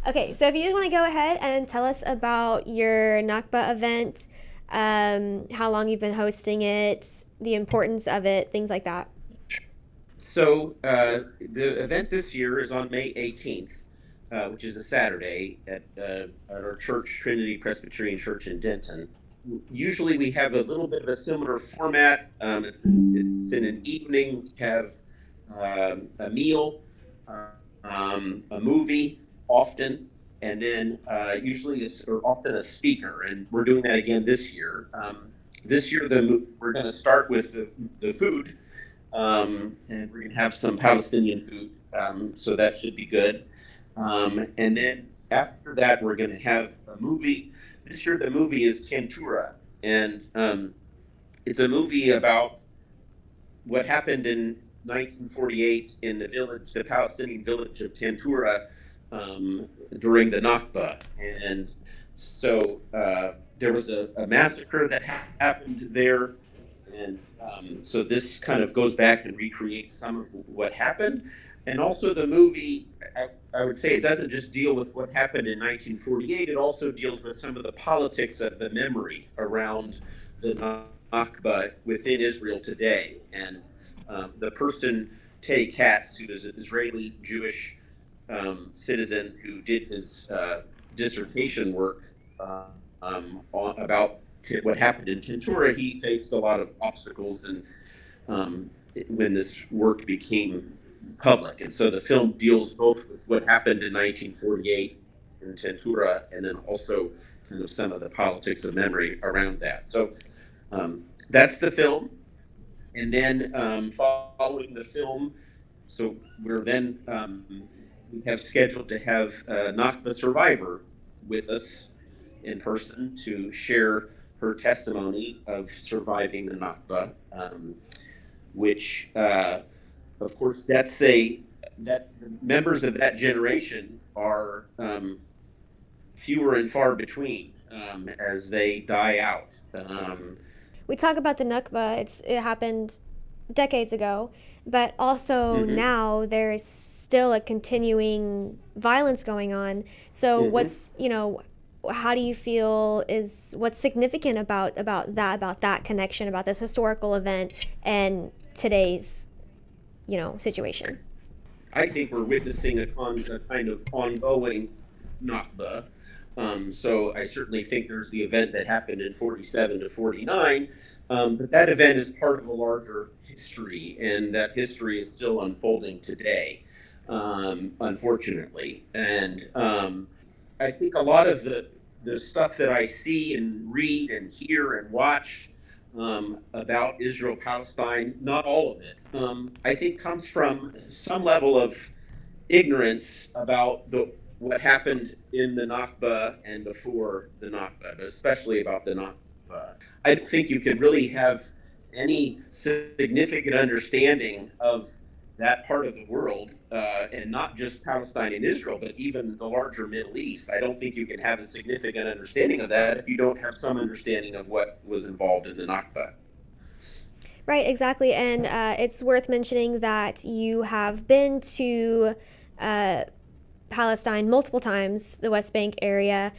Okay, so if you just want to go ahead and tell us about your Nakba event, how long you've been hosting it, the importance of it, things like that. So the event this year is on May 18th, which is a Saturday at our church, Trinity Presbyterian Church in Denton. Usually we have a little bit of a similar format. It's in an evening. We have a meal, a movie, often, and then usually or often a speaker. And we're doing that again this year. This year, we're going to start with the food, and we're going to have some Palestinian food, so that should be good. And then after that, we're going to have a movie. This year, the movie is Tantura, and it's a movie about what happened in 1948 in the Palestinian village of Tantura, during the Nakba. And so there was a massacre that happened there. And so this kind of goes back and recreates some of what happened. And also, the movie, I would say, it doesn't just deal with what happened in 1948, it also deals with some of the politics of the memory around the Nakba within Israel today. And the person, Teddy Katz, who is an Israeli Jewish citizen who did his dissertation work about what happened in Tantura, he faced a lot of obstacles, and when this work became public. And so the film deals both with what happened in 1948 in Tantura, and then also kind of some of the politics of memory around that. So that's the film. And then following the film, so we're then we have scheduled to have Nakba survivor with us in person to share her testimony of surviving the Nakba, which, of course, that the members of that generation are fewer and far between, as they die out. We talk about the Nakba, it happened decades ago, but also Mhm, now there's still a continuing violence going on. So mhm. how do you feel is what's significant about that connection, about this historical event and today's, situation? I think we're witnessing a kind of ongoing Nakba. So I certainly think there's the event that happened in 47 to 49, but that event is part of a larger history, and that history is still unfolding today, unfortunately. And I think a lot of the stuff that I see and read and hear and watch about Israel Palestine, not all of it, I think comes from some level of ignorance about the what happened in the Nakba and before the Nakba, but especially about the Nakba. I don't think you can really have any significant understanding of that part of the world, and not just Palestine and Israel, but even the larger Middle East. I don't think you can have a significant understanding of that if you don't have some understanding of what was involved in the Nakba. Right, exactly. And it's worth mentioning that you have been to uh, Palestine multiple times, the West Bank area.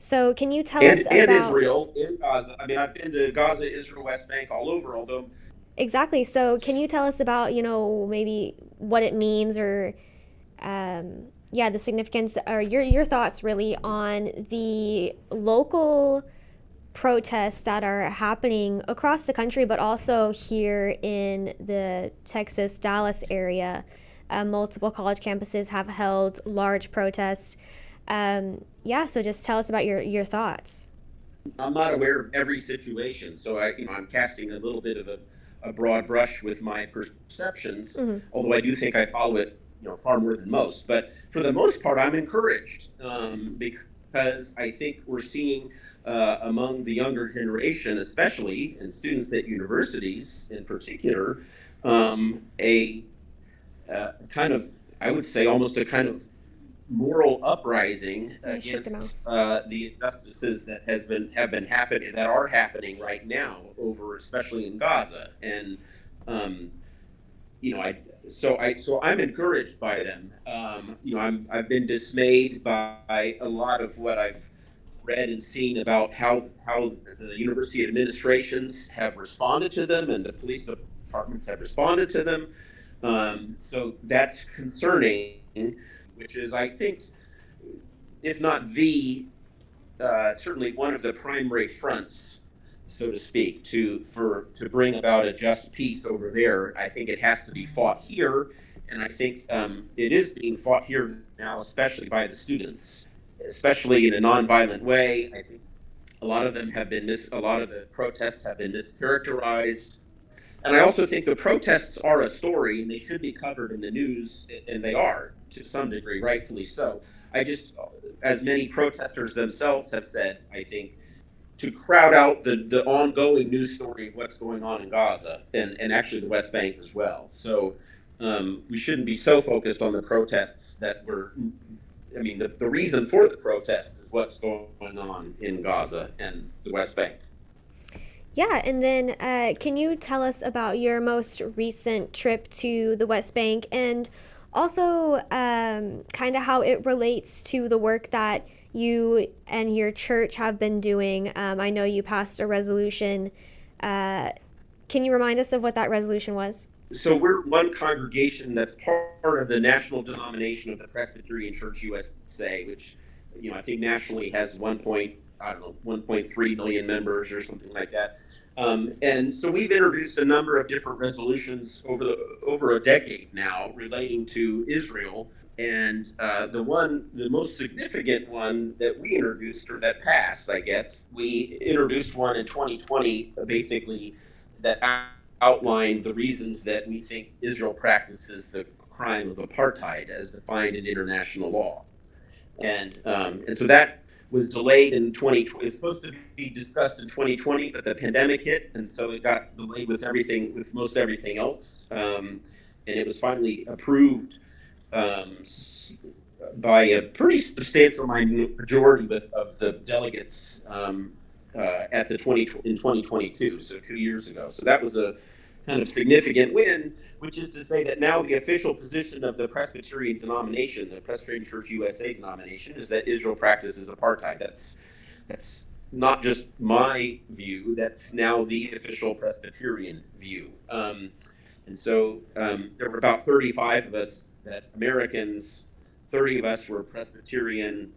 So, can you tell us And about Israel, and Gaza. I mean, I've been to Gaza, Israel, West Bank, all over, although exactly? So, can you tell us about, maybe what it means or, yeah, the significance or your thoughts really on the local protests that are happening across the country, but also here in the Texas, Dallas area? Multiple college campuses have held large protests. Yeah, so just tell us about your thoughts. I'm not aware of every situation. So I'm casting a little bit of a broad brush with my perceptions, Hmm. although I do think I follow it, far more than most. But for the most part, I'm encouraged, because I think we're seeing among the younger generation, especially, and students at universities in particular, a kind of, I would say, almost a kind of moral uprising I shook the against mouse. the injustices that have been happening, that are happening right now, over especially in Gaza. And um, I so I'm encouraged by them. I've been dismayed by a lot of what I've read and seen about how the university administrations have responded to them and the police departments have responded to them. So that's concerning, which is, I think, if not certainly one of the primary fronts, so to speak, to bring about a just peace over there. I think it has to be fought here, and I think it is being fought here now, especially by the students, especially in a nonviolent way. I think a lot of the protests have been mischaracterized. And I also think the protests are a story and they should be covered in the news, and they are to some degree, rightfully so. I just, as many protesters themselves have said, I think to crowd out the ongoing news story of what's going on in Gaza and actually the West Bank as well. So we shouldn't be so focused on the protests the reason for the protests is what's going on in Gaza and the West Bank. Yeah, and then can you tell us about your most recent trip to the West Bank and also kind of how it relates to the work that you and your church have been doing? I know you passed a resolution. Uh, can you remind us of what that resolution was? So we're one congregation that's part of the national denomination of the Presbyterian Church USA, which I think nationally has 1.3 million members or something like that. And so we've introduced a number of different resolutions over a decade now relating to Israel. And the most significant one that we introduced, or that passed, I guess, we introduced one in 2020, basically that outlined the reasons that we think Israel practices the crime of apartheid as defined in international law. And so that was delayed in 2020. It's supposed to be discussed in 2020, but the pandemic hit, and so it got delayed with most everything else. And it was finally approved um, by a pretty substantial majority of the delegates at the 2022, so 2 years ago. So that was a kind of significant win, which is to say that now the official position of the Presbyterian denomination, the Presbyterian Church USA denomination, is that Israel practices apartheid. That's not just my view. That's now the official Presbyterian view. And so there were about 35 of us Americans. 30 of us were Presbyterian,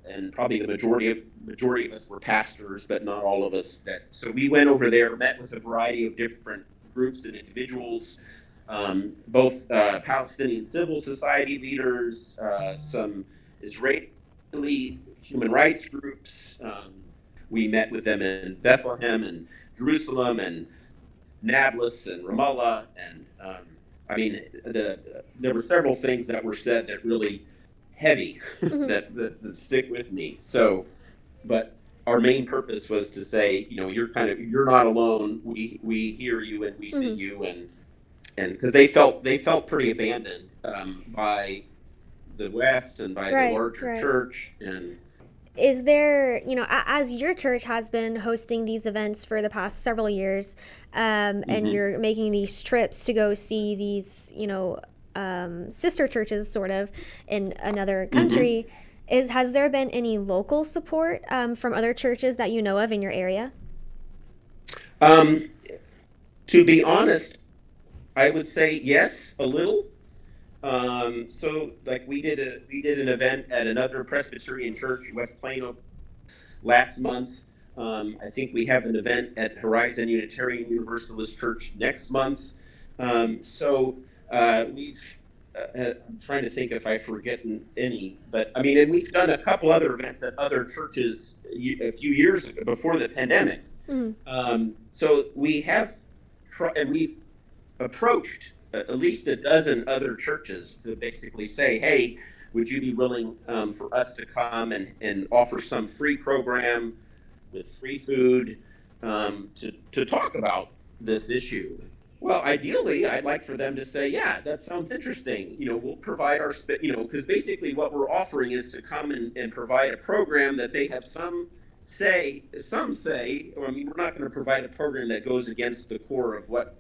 and probably the majority of us were pastors, but not all of us. So we went over there, met with a variety of different groups and individuals, both Palestinian civil society leaders, some Israeli human rights groups. We met with them in Bethlehem and Jerusalem and Nablus and Ramallah, and there were several things that were said that really heavy Hmm. that stick with me. So, but our main purpose was to say, you're not alone. We hear you and we see Hmm. you, and because they felt pretty abandoned by the West and by the Right, larger right. church, and Is there, as your church has been hosting these events for the past several years, and mhm, you're making these trips to go see these, sister churches sort of in another mhm. country, has there been any local support from other churches that you know of in your area? Um, to be honest, I would say yes, a little. So like we did an event at another Presbyterian church in West Plano last month. I think we have an event at Horizon Unitarian Universalist Church next month. So we've I'm trying to think if I've forgotten any, but I mean, and we've done a couple other events at other churches a few years ago before the pandemic. Mm-hmm. So we have and we've approached at least a dozen other churches to basically say, hey, would you be willing for us to come and offer some free program with free food to talk about this issue? Well, ideally, I'd like for them to say, yeah, that sounds interesting. We'll provide because basically what we're offering is to come and provide a program that they have some say, I mean, we're not going to provide a program that goes against the core of what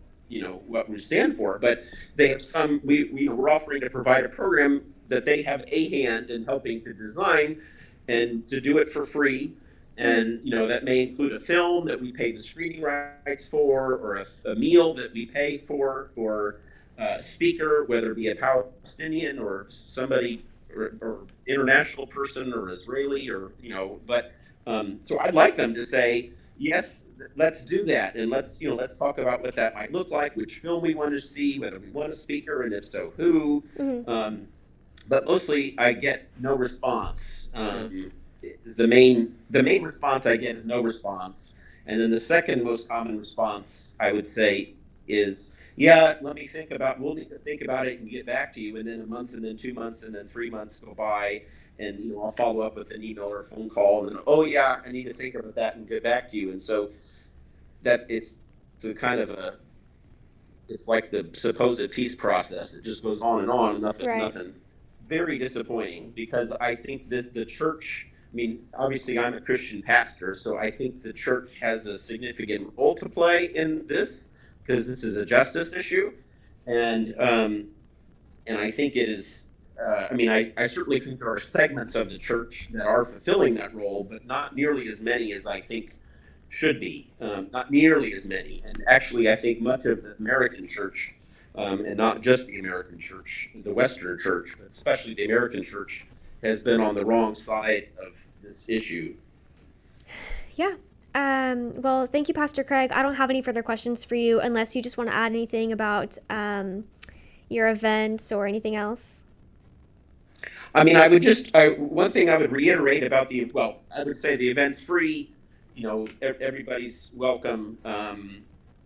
what we stand for. But they have some. We're offering to provide a program that they have a hand in helping to design, and to do it for free. Mm-hmm. And that may include a film that we pay the screening rights for, or a meal that we pay for, or a speaker, whether it be a Palestinian or somebody, or international person, or Israeli, or But so I'd like them to say, yes, let's do that, and let's talk about what that might look like, which film we want to see, whether we want a speaker, and if so, who. Mm-hmm. But mostly, I get no response. Is the main response I get is no response, and then the second most common response, I would say, is, yeah, let me think about. We'll need to think about it and get back to you. And then a month, and then 2 months, and then 3 months go by, and I'll follow up with an email or a phone call, and then, oh yeah, I need to think about that and get back to you. And so that it's a kind of a it's like the supposed peace process. It just goes on and on, nothing, Right. nothing. Very disappointing, because I think that the church. I mean, obviously, I'm a Christian pastor, so I think the church has a significant role to play in this, because this is a justice issue, and I think it is. I certainly think there are segments of the church that are fulfilling that role, but not nearly as many as I think should be. Not nearly as many. And actually, I think much of the American church, and not just the American church, the Western church, but especially the American church, has been on the wrong side of this issue. Yeah. Well, thank you, Pastor Craig. I don't have any further questions for you unless you just want to add anything about your events or anything else. One thing I would reiterate about I would say the event's free. Everybody's welcome.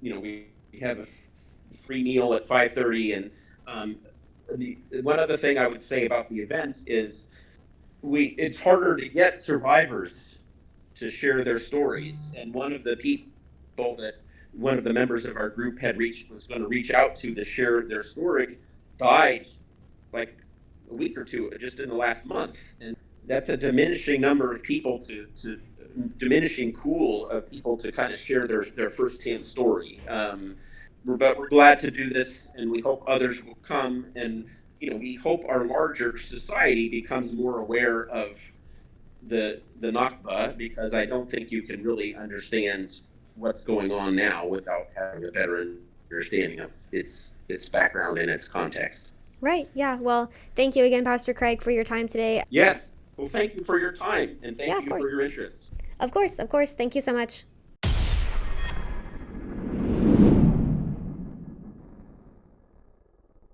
We have a free meal at 5:30, and one other thing I would say about the event is it's harder to get survivors to share their stories. And one of the members of our group was going to reach out to share their story, died like a week or two, just in the last month. And that's a diminishing number of people to diminishing pool of people to kind of share their firsthand story. But we're glad to do this, and we hope others will come, and we hope our larger society becomes more aware of the Nakba, because I don't think you can really understand what's going on now without having a better understanding of its background and its context. Right. Yeah. Well, thank you again, Pastor Craig, for your time today. Yes. Well, thank you for your time, and Yeah, thank of you for course. your interest. Of course. Of course. Thank you so much.